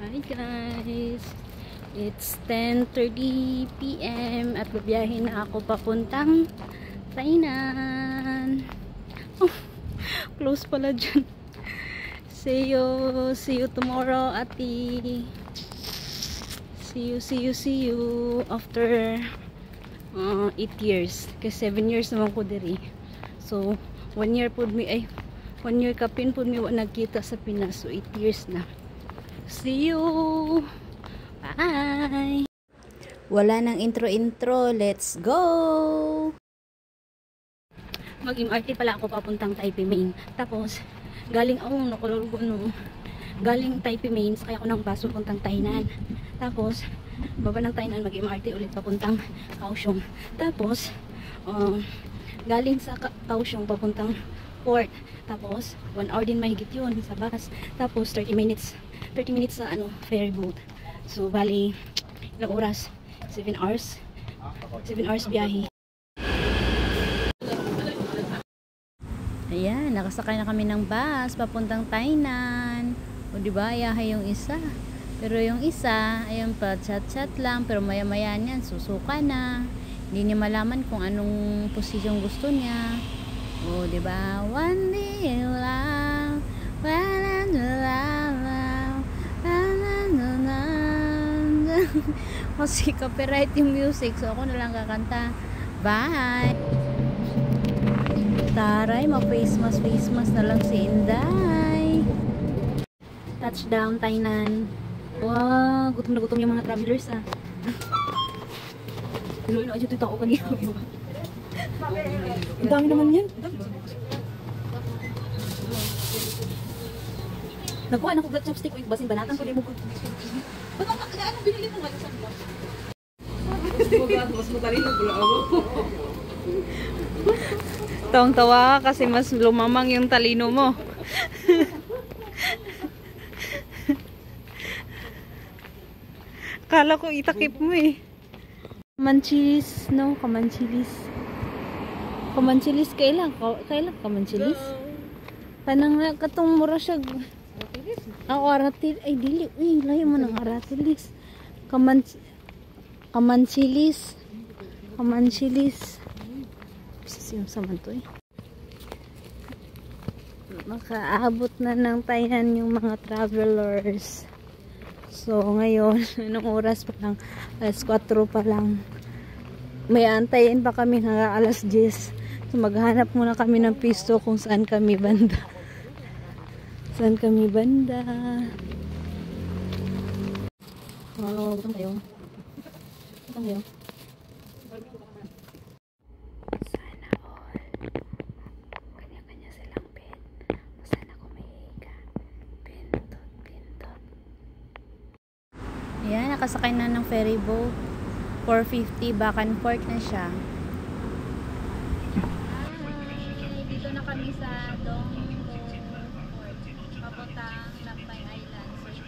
Hi guys, it's 10:30 PM at babiyahin na ako papuntang Tainan. Oh, close pala dyan. See you tomorrow, ati. See you after 8 years. Kasi 7 years naman ko diri. So 1 year kapin pud mi wa nagkita sa Pinas. So 8 years na. See you. Bye. Wala nang intro. Let's go. Mag-MRT pala ako papuntang Taipei Main. Tapos galing galing Taipei Main kaya ako ng bus papuntang Tainan. Tapos baba ng Tainan, mag-MRT ulit papuntang Kaohsiung. Tapos galing sa Kaohsiung papuntang port. Tapos 1 hour din mahigit yun sa bus. Tapos 30 minutes sa ferry boat. So bali ilang oras? 7 hours biyahe. Ayan, nakasakay na kami ng bus papuntang Tainan. O diba, ayahay yung isa. Pero yung isa, ayun pa, chat lang. Pero maya-maya niyan, susuka na. Hindi niya malaman kung anong posisyon gusto niya. O diba, one day lang, kasi copyright yung music, so ako na lang kakanta. Bye. Taray, ma-face mask na lang si Inday. Touchdown Tainan. Wow, gutom na gutom yung mga travelers ah. Ilo aja tuh tao kanina. Ang dami naman yan. Nakuha na ko blood chopstick o basin banatan ko din mo ko. Anong binili mo ngayon sa vlog? Mas matalino pula ako. Tawang-tawa kasi mas lumamang yung talino mo. Kala ko itakip mo eh. Kamanchilis, no? Kamanchilis. Kamanchilis, kailan kamanchilis? Kanang katong mura siya. Aratil, ay dili. Uy, layo mo ng aratilis. Kamanchilis. Yung saman to eh. Makaabot na ng Tainan yung mga travelers. So ngayon, anong oras pa lang? Alas 4 pa lang. May antayin pa kami hanggang alas 10. So maghanap muna kami ng pisto kung saan kami banda. Oh, butang kayo. Sana all. Kanya-kanya silang bed. Sana ko may higa. Pintot. Ayan, nakasakay na ng ferry boat. 450, back and forth na siya. Dito na kami sa Dongdo Port. Papuntang Lakbay Island. So,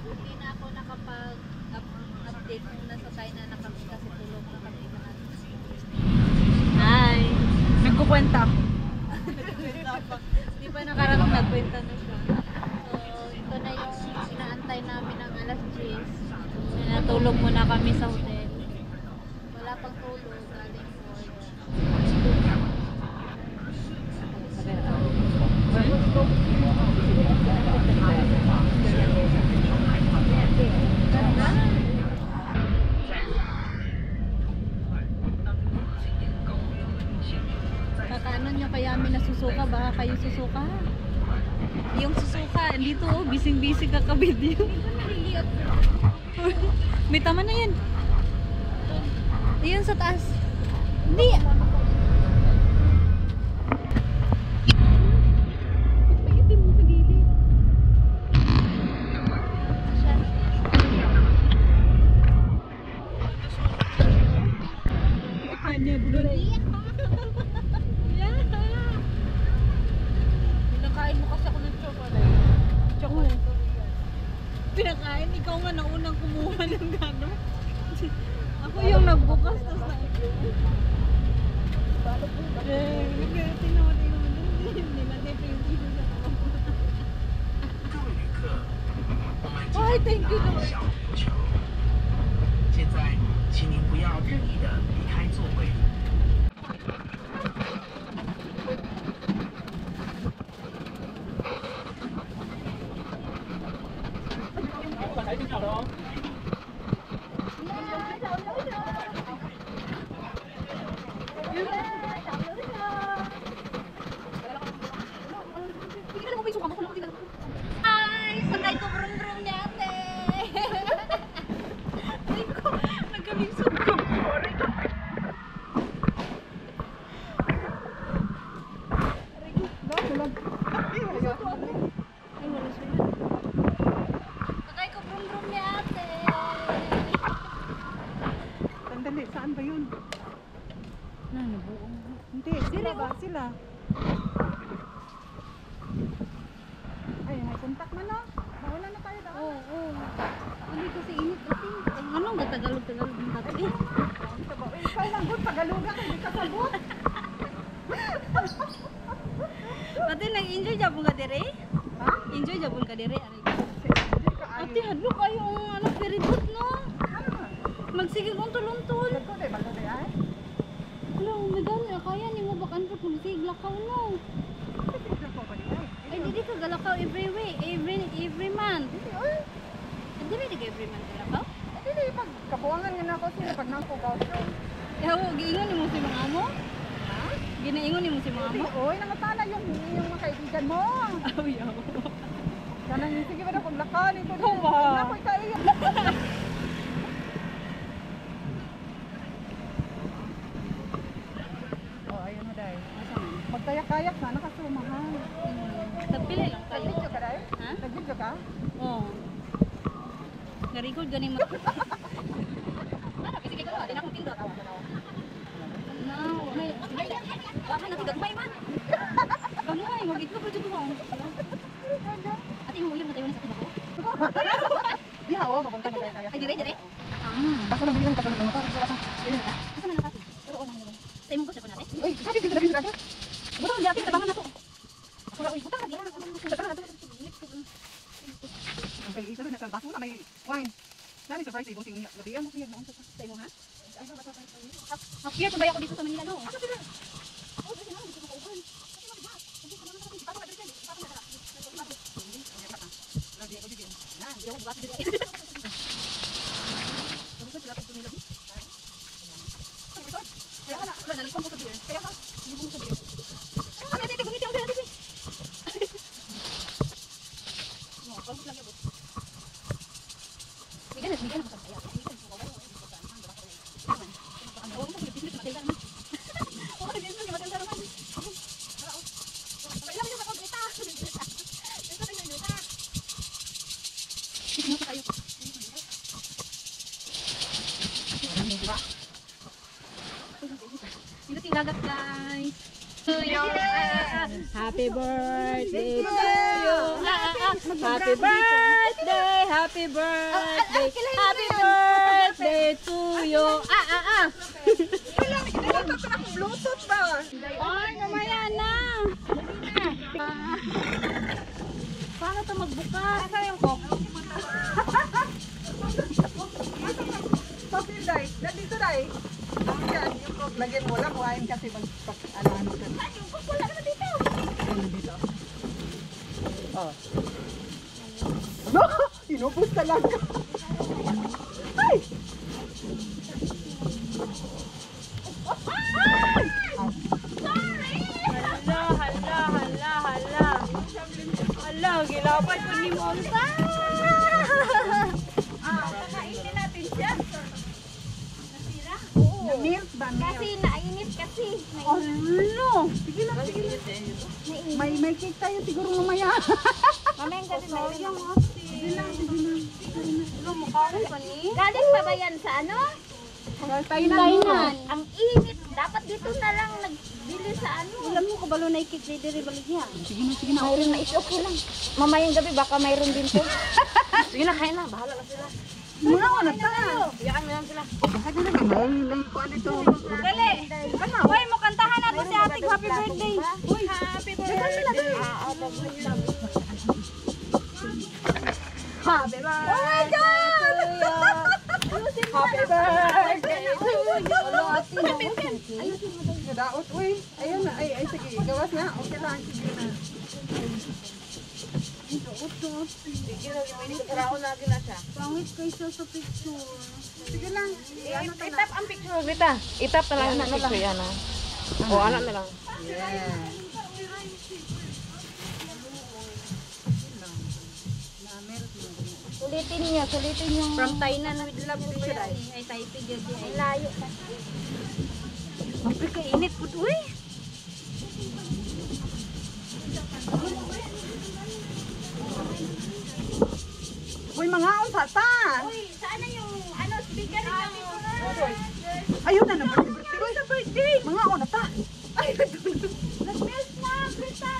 hindi na ako nakapag-update kung nasa Tainan na kami kasi tulog na kami lahat. Hi! Nagkukwenta. Hindi pa nakarating, nagkwenta na siya. So, ito na yung inaantay namin ng alas 10. Natulog muna kami sa hotel. Wala pang tulog, galing port. Kakaano nyo kaya amin nasusuka? Baka kayo susuka? Yung susuka, dito oh, bising-bising kakabidyo. May tama na yan. Ayan sa taas. Hindi. May itim mo sa gilid. Kanya bulan. Pinakain mo kasi ako ng chocolate. Pinakain, ikaw nga naunang kumuha ng gano'n. Ako yung nagbukas, tapos na nagkarating naman hindi nilagay pa yung dito sa Ay, thank you, Lord. 小火球。现在，请您不要任意的离开座位。Ay, sakay ko brum-brum ni ate. Ay ko, nagkamisod ko. Ay, wala siya. Sakay ko brum-brum ni ate. Sandali, saan ba yun? Nabuong. Hindi, sila ba? Sila. Ay, may kontak man no? Mawala na tayo daw. Oo, oo. Hindi kasi init ate. Ang anong gatagalog-tagalog ng tate? Ikaw lang good, Tagaloga, hindi ka sabot. Ate, nag-enjoy jabon ka dire? Ha? Enjoy jabon ka dire? Hindi ka Ate, hadlo kayo ang ano, peridot no? Magsigig kong tulontol. Ito, di ba? Ito, ay? Wala, umigan na kaya ni mo bakan po magsigig lakaw no? Ito po ba niya? Ay, hindi ka galakaw every week, every month. Hindi, oy. Hindi ba di ka every month galakaw? Hindi, pag kabuangan nga na ako sila pag nangkugaw siya. Yaw, giingon ni mo si mga mo? Ha? Ginaingon ni mo si mga Hindi, mo? oy, nangatana yung mga kaibigan mo. Aw, yaw. Kanang sige ba na kung lakan ito. Ikaw ba? Nakoy kayo. Oh, ayun na dai. Magkayak-kayak sana kasi mahal. Tagpili lang kayo. Nag-video ka dai? Ha? Nag-video ka? Oo. Narigod ganing mo. Ano, kasi kaya ko, din akong pindot. No, may wala na tigagmay man. Gamay, magiging ko dito ko. Ate, mo ulam na tayo na sa tibago. Di hawa, mapunta na kaya. Ay, dire. Basta lang bilang kasi ng motor. Asa na nakati? Pero ona na. Sa imong ko sa natin. Uy, sabi dito dito dito. Buto di ate tabangan na to. Ako ra uy, buta ka diha. Okay, isa na sa baso na may wine. Nani surprise ibong sing gabi mo siya naon Sa imo ha? Happy ko ba ako dito sa Manila no? Lagat guys. Happy birthday to you. Happy birthday, happy birthday, happy birthday to you. Bluetooth ba? Ay, mamaya na. Paano ito magbukas? Asa yung coke? Coffee dai. Dito dai. Yan, yung coke lagyan mo lang wine kasi ano ka. Ay, yung coke wala naman dito. Dito. Oh. No, inubos talaga. Ay! Hala, gilapay ko ni Monta. Kakainin natin siya. Yung milk ba? Kasi nainit kasi. Ano? Sige lang. May cake tayo siguro mamaya. Mamayang gabi ba yun? Sige lang. Galing pa ba yan sa ano? Kainan. Ang init. Dapat dito na lang nagbili sa ano. Alam mo ko balo na ikik diri balik niya. Sige na. Mayroon na is okay lang. Mamayang gabi baka mayroon din po. Sige na, kain na. Bahala na sila. Muna ko na tayo. Biyaan na lang sila. Bakit na naman? May kuan ito. Dali. Hoy, mo kantahan nato si Ate happy birthday. Uy, happy birthday. Happy birthday! Oh my God! Happy birthday to you! Nadaot, uy. Ayun na. Ay, sige. Gawas na. Okay lang. Sige na. Pangit kayo sa picture. Sige lang. Itap ang picture, Rita. Itap na lang ang picture yan, ha? O, anak na lang. Yeah. Sulitin niya, sulitin yung... From Tainan with love picture ay. Ay, Taipei yun. Ay, layo. Mapre ka init po, uy. Uy, mga unsa ta. Uy, saan na yung, ano, speaker niyo? Ayun na naman. Uy, sa birthday. Mga una ta. Ay, Nag-melt na, Brita.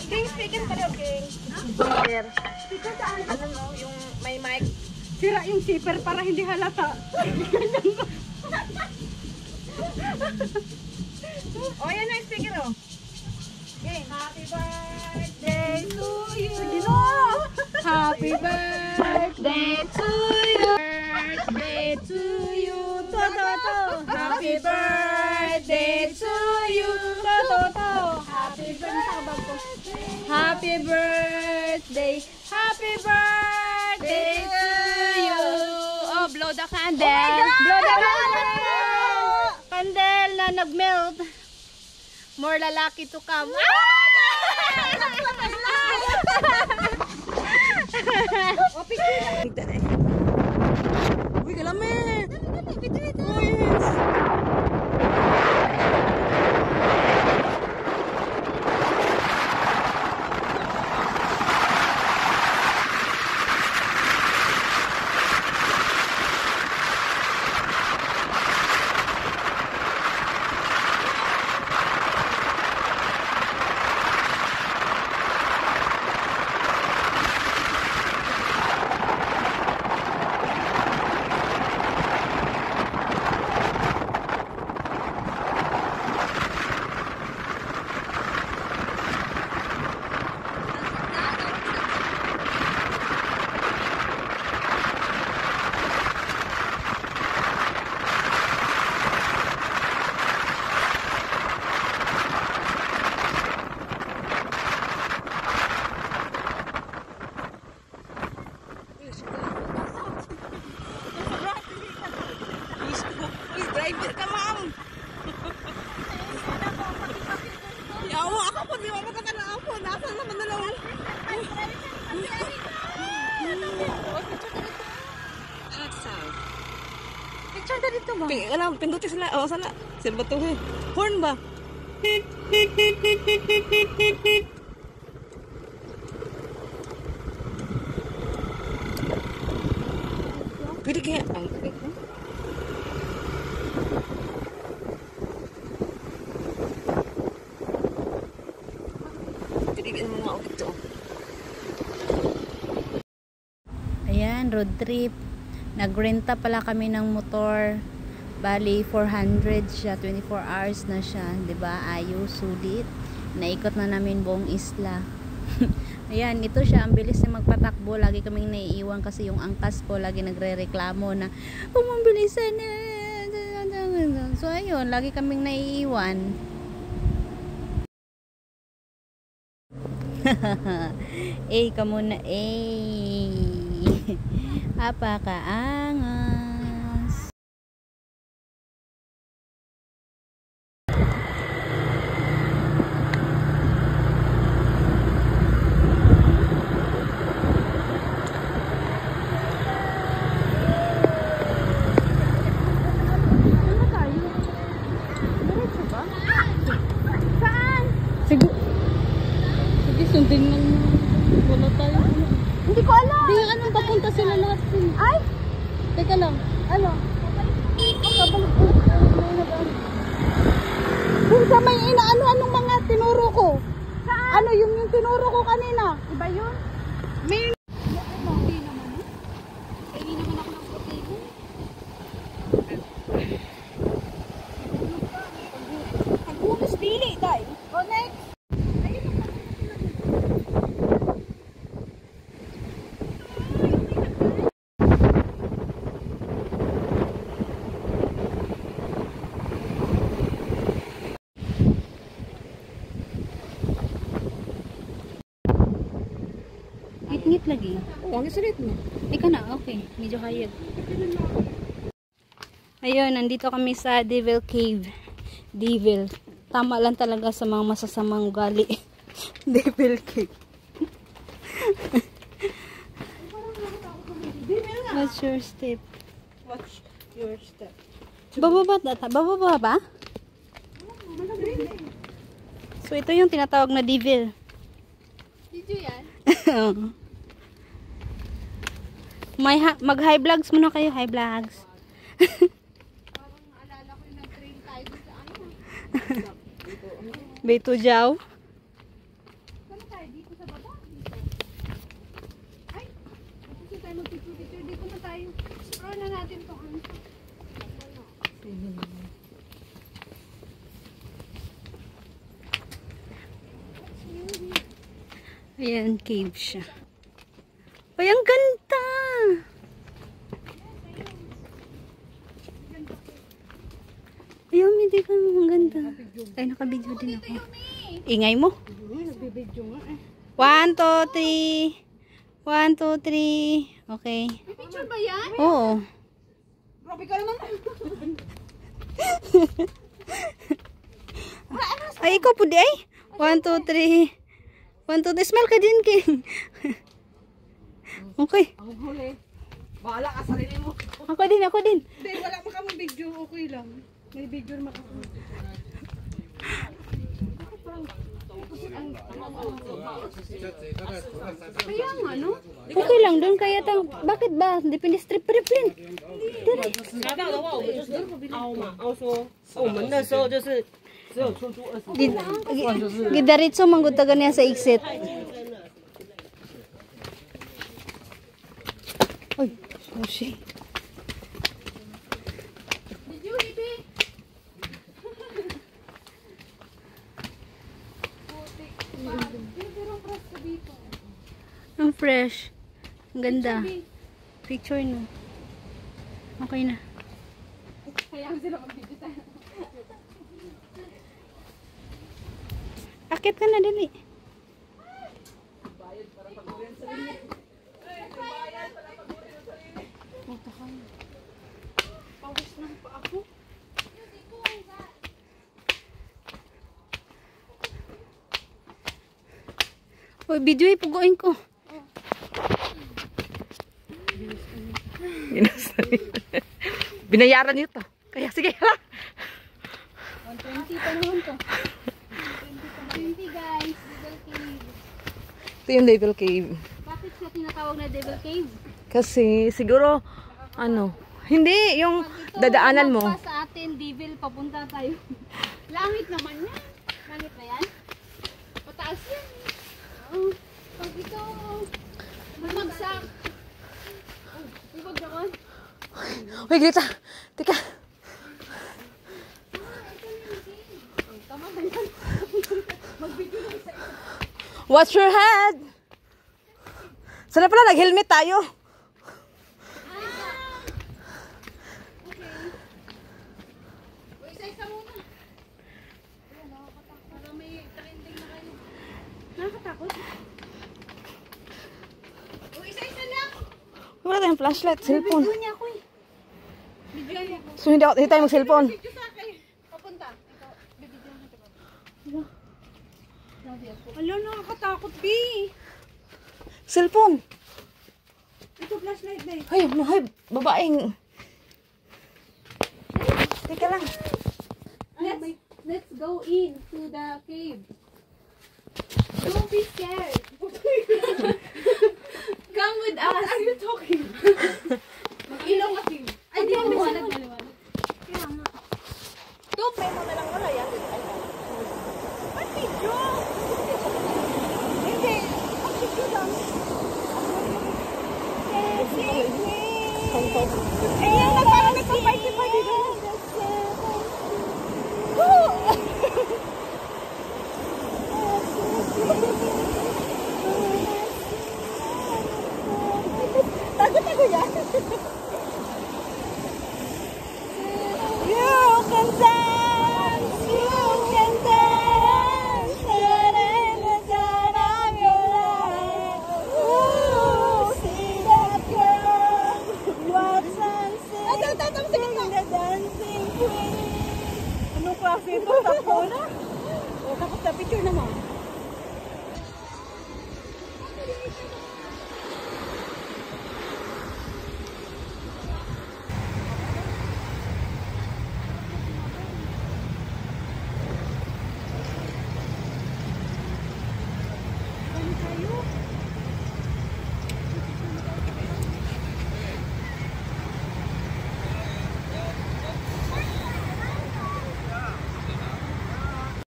King, speaker pa rin, King. speaker saan? Ano no, yung may mic. Sira yung zipper para hindi halata. O, yan na yung speaker, oh. Happy birthday to you. Sige no. Happy birthday to you. Birthday to you. To. Happy birthday to you. To. Happy birthday. Happy birthday. Happy birthday to you. Oh, blow the candle. Blow the candle. Candle na nag-melt. More lalaki to come. Uy, galamit! Driver ka, ma'am! Yawa ako po, di ba magkakala ako? Nasa naman na naman. Picture na dito ba? Alam, pinduti sila. O, sana. Sila ba ito? Horn ba? Pwede kaya? Ay, pwede. Ayan, road trip. Nagrenta pala kami ng motor. Bali, 400 siya. 24 hours na siya. 'Di ba? Ayos, sulit. Naikot na namin buong isla. Ayan, ito siya. Ang bilis na magpatakbo. Lagi kaming naiiwan kasi yung angkas ko lagi nagre-reklamo na pumabilisan na. So, ayun. Lagi kaming naiiwan. Ka muna, apakaangas. Sige, sundin lang mo. Wala tayo. Hindi ko alam. Di, anong papunta sila lahat? Ay! Teka lang. Ano? Kung sa may ano-anong mga tinuro ko. Saan? Ano yung tinuro ko kanina? Iba yun? May... Hindi naman. Hindi naman ako ng potato. Pagbukas dili, day. O, next. Ayun ang Ngit-ngit lagi. Oo, ang salit mo. Ika na, okay. Medyo hayag. Ayun, nandito kami sa Devil Cave. Devil. Tama lang talaga sa mga masasamang ugali. Devil Cave. What's your step? Watch your step. Bababa data? Bababa ba? So, ito yung tinatawag na devil. Video yan? Mag-high vlogs muna kayo. High vlogs. Parang naalala ko yung nag-train tayo sa ano. Beto Jaw. Saan tayo? Dito sa baba? Dito. Ay! Gusto tayo mag-picture. Dito na tayo. Scroll na natin to. Ayan, cave siya. Ay, ang ganda! Ayaw, hindi ka ang ganda. Ay, nakabidyo din ako. Ingay mo. Nagbibidyo nga eh. 1, 2, 3. 1, 2, 3. Okay. May picture ba yan? Oo. Grabe ka naman. Ay, ikaw po di ay. 1, 2, 3. 1, 2, 3. Smile ka din, King. Okay. Ang huli. Bahala ka sarili mo. Ako din, ako din. Hindi, wala pa kami video. Okay lang. May video naman ako. Kaya nga, no? Okay lang doon. Kaya bakit ba? Depende strip pa rin. 拿到的话，我们就是凹嘛，凹说，我们那时候就是只有出租20。 Gidaritso manggutagan niya sa exit. Ay, sushi. Video, Bibi. Pero fresh ka dito. Ang fresh. Ang ganda. Picture no. Okay na. Kaya sila mag-video tayo. Akit ka na dali. Pawis na pa ako. Uy, video ay puguin ko. Binayaran niyo to. Kaya sige, hala. 120 pa naman to. 20 guys, Devil Cave. Ito yung Devil Cave. Bakit siya tinatawag na Devil Cave? Kasi siguro, ano, hindi, yung dadaanan mo. Pa sa atin, Devil, papunta tayo. Langit naman yan. Langit na yan? Pataas yan. Oh, pag ito, magmagsak. Oh, ibag naman. Uy, Greta, tika. Tama na yan. Magbigyo na isa. Watch your head. Sana pala nag-helmet tayo. O, isa-isa muna. Ayan, nakakatakot. Para may trending na kayo. Nakakatakot? O, isa-isa lang. Wala tayong flashlight, cellphone. Video niya ako eh. Video niya ako. So hindi tayo mag-cellphone. Video sa akin. Papunta. Ikaw, bibidyo na ito. Ala, nakakatakot, B. Cellphone. Ito, flashlight na eh. Ay, mahay, babaeng. Teka lang. Let's go in to the cave. Don't be scared. Come with us. What are you talking? Mag-ilaw kasi. Ay, di mo maliwanag. Kaya nga. Ito, pray mo na lang wala yan. Ay, video! Hindi. Mag-video lang. Yes, yes, yes. Eh, yan na parang nagpa-party pa dito.